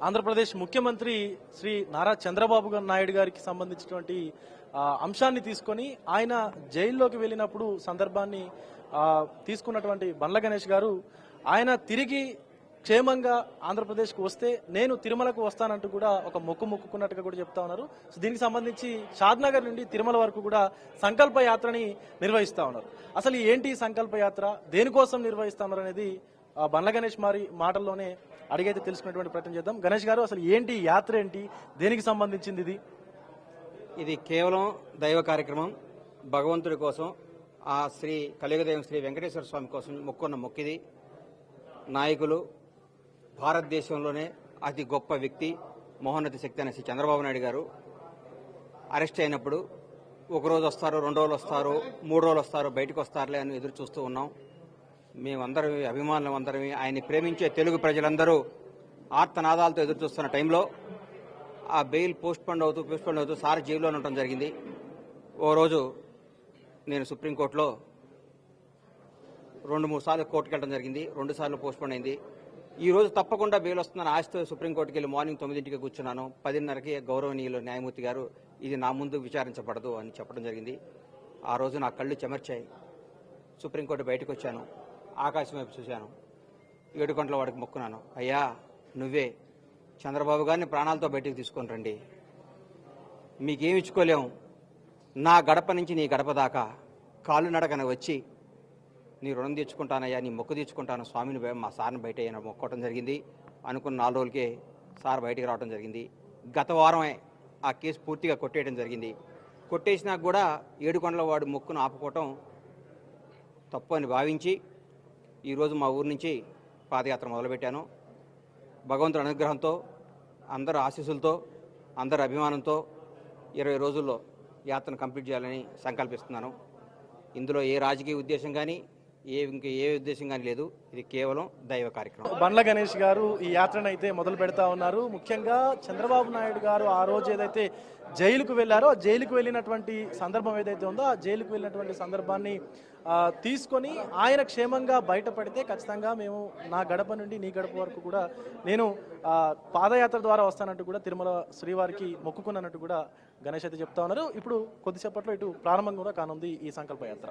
ఆంధ్రప్రదేశ్ ముఖ్యమంత్రి శ్రీ నారా చంద్రబాబు నాయుడు గారికి సంబంధించినటువంటి అంశాన్ని తీసుకొని ఆయన జైల్లోకి వెళ్ళినప్పుడు సందర్భాన్ని తీసుకున్నటువంటి బండ్ల గణేష్ గారు ఆయన తిరిగి క్షేమంగా ఆంధ్రప్రదేశ్కు వస్తే నేను తిరుమలకు వస్తానంటూ కూడా ఒక మొక్కుకున్నట్టుగా కూడా చెప్తా ఉన్నారు. సో దీనికి సంబంధించి షాద్నగర్ నుండి తిరుమల వరకు కూడా సంకల్ప యాత్రని నిర్వహిస్తా ఉన్నారు. అసలు ఏంటి సంకల్ప యాత్ర, దేనికోసం నిర్వహిస్తా ఉన్నారు అనేది బండ్ల గణేష్ మాటల్లోనే అడిగైతే తెలుసుకునేటువంటి ప్రయత్నం చేద్దాం. గణేష్ గారు, అసలు ఏంటి యాత్ర, ఏంటి, దేనికి సంబంధించింది? ఇది కేవలం దైవ కార్యక్రమం. భగవంతుడి కోసం, ఆ శ్రీ కలియుగదైవం శ్రీ వెంకటేశ్వర స్వామి కోసం మొక్కున్న మొక్కిది. నాయకులు, భారతదేశంలోనే అతి గొప్ప వ్యక్తి మహోన్నత శక్తి అనే శ్రీ చంద్రబాబు నాయుడు గారు అరెస్ట్ అయినప్పుడు ఒకరోజు వస్తారు, 2 రోజులు వస్తారు, 3 రోజులు వస్తారు, బయటకు వస్తారులే అని ఎదురు చూస్తూ ఉన్నాం. మేమందరం అభిమానులు అందరం ఆయన్ని ప్రేమించే తెలుగు ప్రజలందరూ ఆర్తనాదాలతో ఎదురు చూస్తున్న టైంలో ఆ బెయిల్ పోస్ట్ పోన్ అవుతూ సార్ జైల్లో ఉండటం జరిగింది. ఓ రోజు నేను సుప్రీంకోర్టులో 2-3 సార్లు కోర్టుకు వెళ్ళడం జరిగింది. 2 సార్లు పోస్ట్ పోన్ అయింది. ఈ రోజు తప్పకుండా బెయిల్ వస్తుందని ఆశతో సుప్రీంకోర్టుకి వెళ్ళి మార్నింగ్ 9ంటికి కూర్చున్నాను. 10:30కి గౌరవనీయులు న్యాయమూర్తి గారు ఇది నా ముందు విచారించబడదు అని చెప్పడం జరిగింది. ఆ రోజు నా కళ్ళు చెమర్చాయి. సుప్రీంకోర్టు బయటకు వచ్చాను, ఆకాశం వైపు చూశాను, 7 గంటల వాడికి మొక్కున్నాను. అయ్యా, నువ్వే చంద్రబాబు గారిని ప్రాణాలతో బయటకు తీసుకొని రండి, మీకేమి ఇచ్చుకోలేము, నా గడప నుంచి నీ గడప దాకా కాళ్ళు నడకన వచ్చి నీ రుణం తీర్చుకుంటానయ్యా, నీ మొక్కు తీర్చుకుంటాను స్వామిని, మా సార్ని బయట మొక్కవడం జరిగింది. అనుకున్న 4 రోజులకే సార్ బయటికి రావడం జరిగింది. గత వారమే ఆ కేసు పూర్తిగా కొట్టేయడం జరిగింది. కొట్టేసినా కూడా 7 గంటల వాడు మొక్కును ఆపుకోవటం తప్పు అని భావించి ఈరోజు మా ఊరు నుంచి పాదయాత్ర మొదలుపెట్టాను. భగవంతుడి అనుగ్రహంతో, అందరి ఆశీస్సులతో, అందరి అభిమానంతో 20 రోజుల్లో యాత్రను కంప్లీట్ చేయాలని సంకల్పిస్తున్నాను. ఇందులో ఏ రాజకీయ ఉద్దేశం కానీ ఏ ఉద్దేశం కానీ లేదు. ఇది కేవలం దైవ కార్యక్రమం. బండ్ల గణేష్ గారు ఈ యాత్రను అయితే మొదలు పెడతా ఉన్నారు. ముఖ్యంగా చంద్రబాబు నాయుడు గారు ఆ రోజు ఏదైతే జైలుకు వెళ్లారో, జైలుకు వెళ్ళినటువంటి సందర్భం ఏదైతే ఉందో, ఆ జైలుకు వెళ్ళినటువంటి సందర్భాన్ని తీసుకొని ఆయన క్షేమంగా బయటపడితే ఖచ్చితంగా మేము నా గడప నుండి నీ గడప వరకు కూడా నేను పాదయాత్ర ద్వారా వస్తానంటూ కూడా తిరుమల శ్రీవారికి మొక్కుకున్నట్టు కూడా గణేష్ అయితే చెప్తా ఉన్నారు. ఇప్పుడు కొద్దిసేపట్లో ఇటు ప్రారంభం కూడా కానుంది ఈ సంకల్ప యాత్ర.